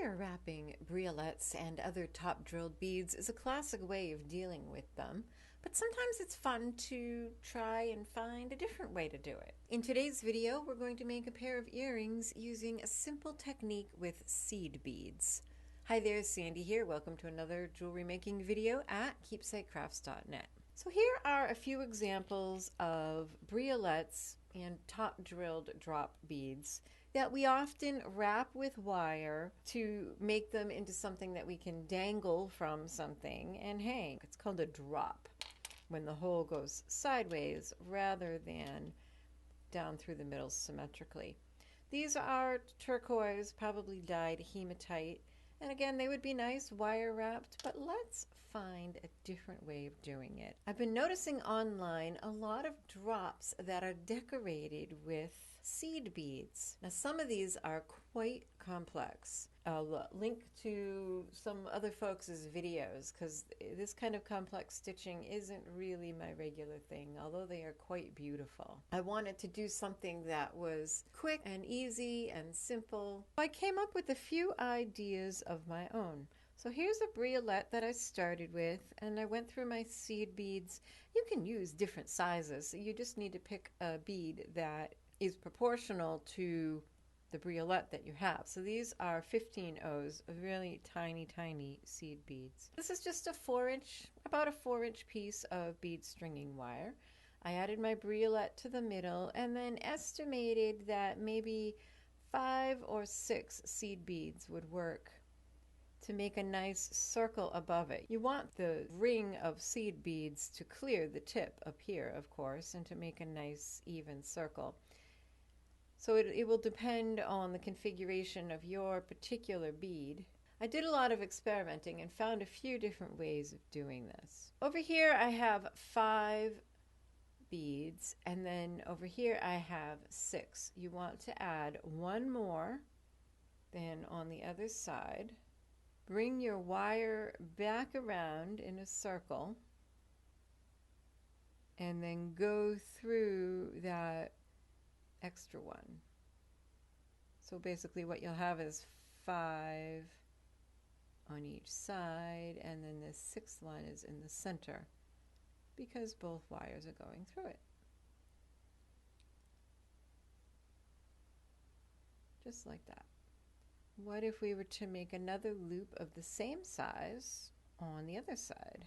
Wire wrapping briolettes and other top drilled beads is a classic way of dealing with them, but sometimes it's fun to try and find a different way to do it. In today's video, we're going to make a pair of earrings using a simple technique with seed beads. Hi there, Sandy here. Welcome to another jewelry making video at keepsakecrafts.net. So here are a few examples of briolettes and top drilled drop beads that we often wrap with wire to make them into something that we can dangle from something and hang. It's called a drop when the hole goes sideways rather than down through the middle symmetrically. These are turquoise, probably dyed hematite. And again, they would be nice wire wrapped, but let's find a different way of doing it. I've been noticing online a lot of drops that are decorated with seed beads. Now, some of these are quite complex. I'll link to some other folks' videos because this kind of complex stitching isn't really my regular thing, although they are quite beautiful. I wanted to do something that was quick and easy and simple. I came up with a few ideas of my own. So here's a briolette that I started with, and I went through my seed beads. You can use different sizes. You just need to pick a bead that is proportional to the briolette that you have. So these are 15 O's, really tiny, tiny seed beads. This is just about a 4-inch piece of bead stringing wire. I added my briolette to the middle and then estimated that maybe 5 or 6 seed beads would work to make a nice circle above it. You want the ring of seed beads to clear the tip up here, of course, and to make a nice even circle. So it will depend on the configuration of your particular bead. I did a lot of experimenting and found a few different ways of doing this. Over here I have 5 beads, and then over here I have 6. You want to add one more than on the other side. Bring your wire back around in a circle and then go through that extra one. So basically what you'll have is 5 on each side, and then this 6th one is in the center because both wires are going through it. Just like that. What if we were to make another loop of the same size on the other side?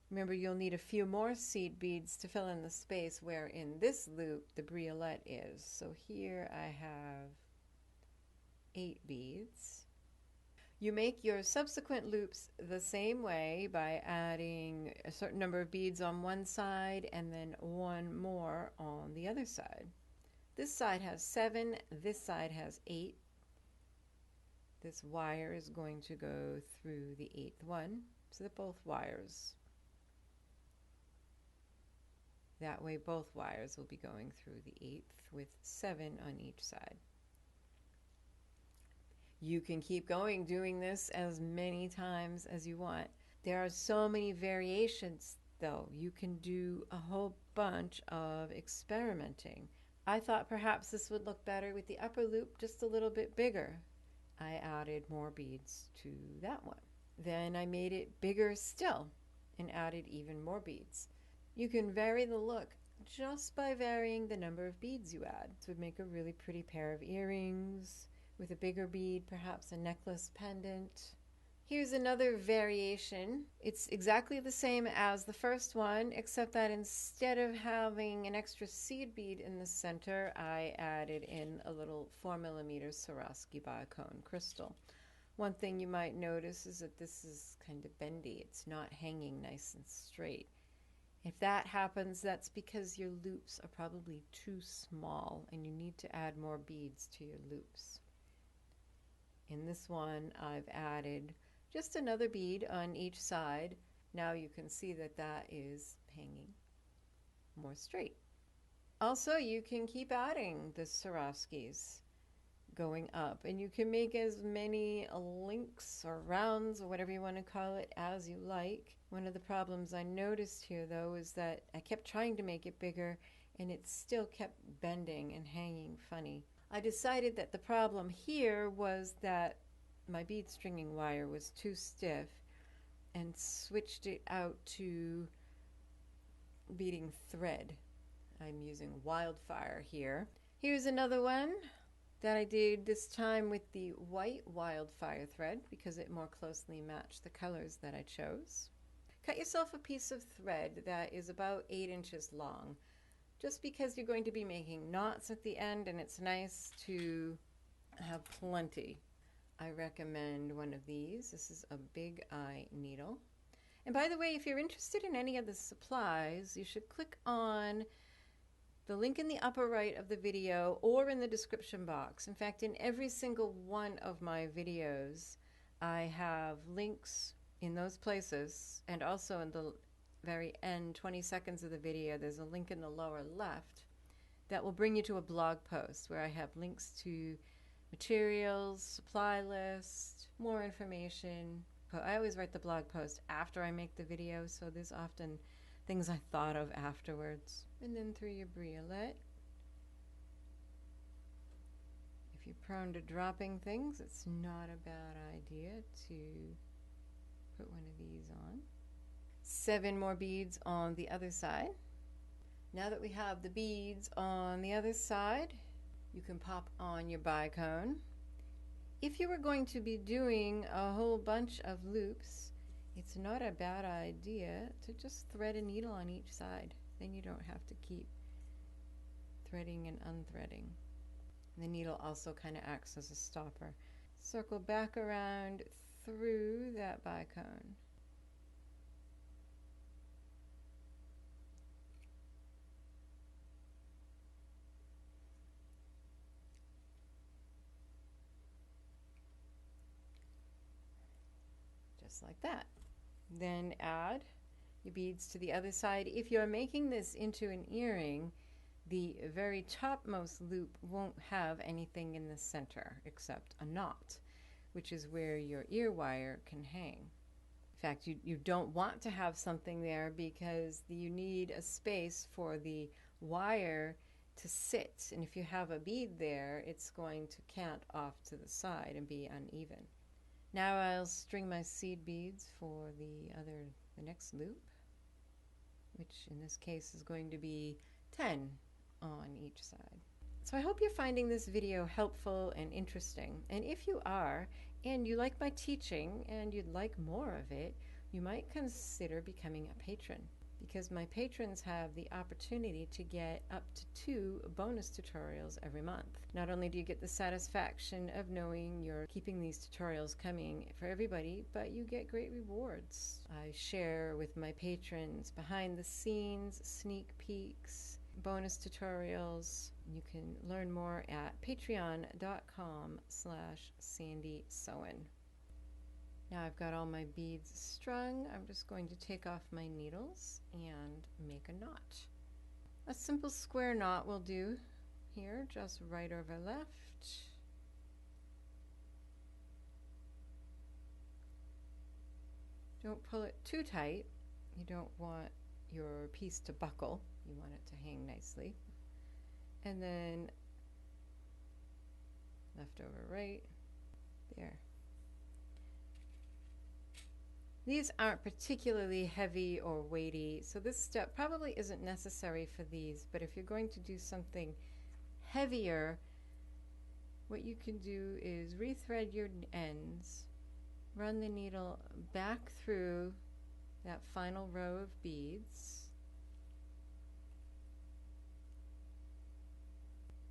Remember, you'll need a few more seed beads to fill in the space where in this loop the briolette is. So here I have 8 beads. You make your subsequent loops the same way by adding a certain number of beads on one side and then one more on the other side. This side has 7, this side has 8. This wire is going to go through the 8th one so that both wires, that way both wires will be going through the 8th with 7 on each side. You can keep going doing this as many times as you want. There are so many variations though. You can do a whole bunch of experimenting. I thought perhaps this would look better with the upper loop just a little bit bigger. I added more beads to that one. Then I made it bigger still and added even more beads. You can vary the look just by varying the number of beads you add. This would make a really pretty pair of earrings with a bigger bead, perhaps a necklace pendant. Here's another variation. It's exactly the same as the first one, except that instead of having an extra seed bead in the center, I added in a little 4mm Swarovski biocone crystal. One thing you might notice is that this is kind of bendy. It's not hanging nice and straight. If that happens, that's because your loops are probably too small and you need to add more beads to your loops. In this one, I've added just another bead on each side. Now you can see that that is hanging more straight. Also, you can keep adding the Swarovskis going up, and you can make as many links or rounds or whatever you want to call it as you like. One of the problems I noticed here though is that I kept trying to make it bigger and it still kept bending and hanging funny. I decided that the problem here was that my bead stringing wire was too stiff and switched it out to beading thread. I'm using Wildfire here. Here's another one that I did this time with the white Wildfire thread because it more closely matched the colors that I chose. Cut yourself a piece of thread that is about 8 inches long, just because you're going to be making knots at the end and it's nice to have plenty. I recommend one of these. This is a Big Eye needle. And by the way, if you're interested in any of the supplies, you should click on the link in the upper right of the video or in the description box. In fact, in every single one of my videos, I have links in those places, and also in the very end, 20 seconds of the video, there's a link in the lower left that will bring you to a blog post where I have links to materials, supply list, more information. But I always write the blog post after I make the video, so there's often things I thought of afterwards. And then through your briolette. If you're prone to dropping things, it's not a bad idea to put one of these on. 7 more beads on the other side. Now that we have the beads on the other side, you can pop on your bicone. If you were going to be doing a whole bunch of loops, it's not a bad idea to just thread a needle on each side. Then you don't have to keep threading and unthreading. The needle also kind of acts as a stopper. Circle back around through that bicone. Just like that. Then add your beads to the other side. If you're making this into an earring, the very topmost loop won't have anything in the center except a knot, which is where your ear wire can hang. In fact, you don't want to have something there because you need a space for the wire to sit. And if you have a bead there, it's going to cant off to the side and be uneven. Now I'll string my seed beads for the next loop, which in this case is going to be 10 on each side. So I hope you're finding this video helpful and interesting. And if you are, and you like my teaching and you'd like more of it, you might consider becoming a patron, because my patrons have the opportunity to get up to 2 bonus tutorials every month. Not only do you get the satisfaction of knowing you're keeping these tutorials coming for everybody, but you get great rewards. I share with my patrons behind the scenes, sneak peeks, bonus tutorials. You can learn more at patreon.com/SandySewen. Now I've got all my beads strung. I'm just going to take off my needles and make a knot. A simple square knot will do here, just right over left. Don't pull it too tight. You don't want your piece to buckle. You want it to hang nicely. And then left over right, there. These aren't particularly heavy or weighty, so this step probably isn't necessary for these, but if you're going to do something heavier, what you can do is rethread your ends, run the needle back through that final row of beads.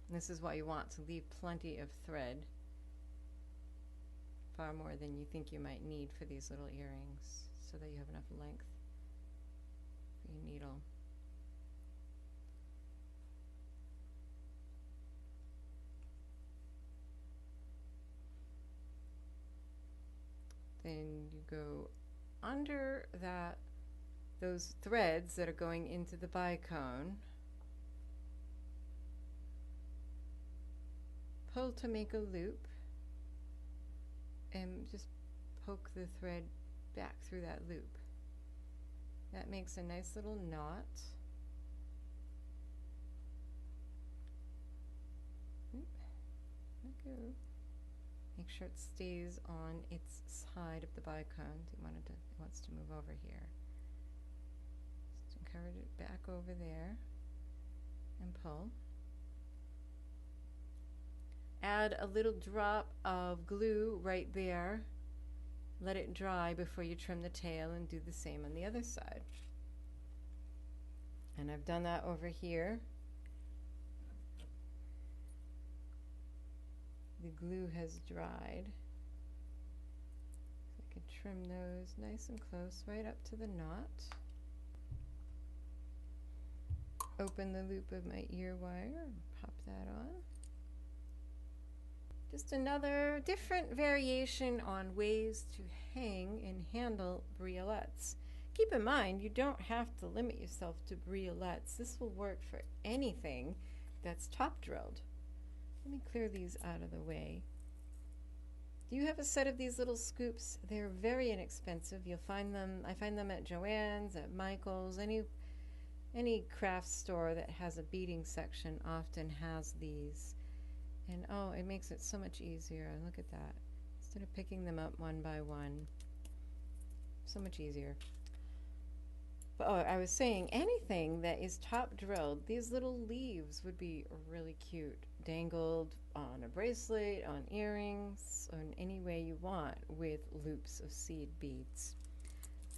And this is why you want to leave plenty of thread, far more than you think you might need for these little earrings, so that you have enough length for your needle. Then you go under those threads that are going into the bicone, pull to make a loop, and just poke the thread back through that loop. That makes a nice little knot. too. Make sure it stays on its side of the bicone. It wants to move over here. Just encourage it back over there and pull. Add a little drop of glue right there. Let it dry before you trim the tail, and do the same on the other side. And I've done that over here. The glue has dried. So I can trim those nice and close right up to the knot. Open the loop of my ear wire and pop that on. Just another different variation on ways to hang and handle briolettes. Keep in mind, you don't have to limit yourself to briolettes. This will work for anything that's top drilled. Let me clear these out of the way. Do you have a set of these little scoops? They're very inexpensive. You'll find them, I find them at Joann's, at Michael's, any craft store that has a beading section often has these. And oh, it makes it so much easier. Look at that. Instead of picking them up one by one. So much easier. But oh, I was saying, anything that is top drilled, these little leaves would be really cute. Dangled on a bracelet, on earrings, on any way you want, with loops of seed beads.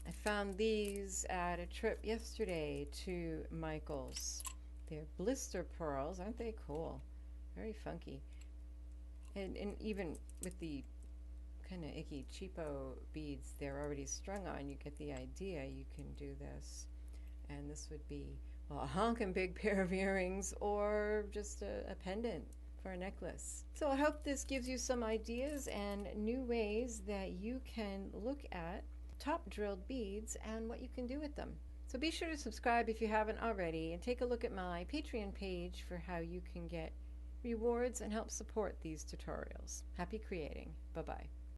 I found these at a trip yesterday to Michael's. They're blister pearls. Aren't they cool? Very funky. And even with the kind of icky cheapo beads they're already strung on, you get the idea. You can do this. And this would be, well, a honkin' big pair of earrings, or just a pendant for a necklace. So I hope this gives you some ideas and new ways that you can look at top drilled beads and what you can do with them. So be sure to subscribe if you haven't already, and take a look at my Patreon page for how you can get rewards and help support these tutorials. Happy creating. Bye-bye.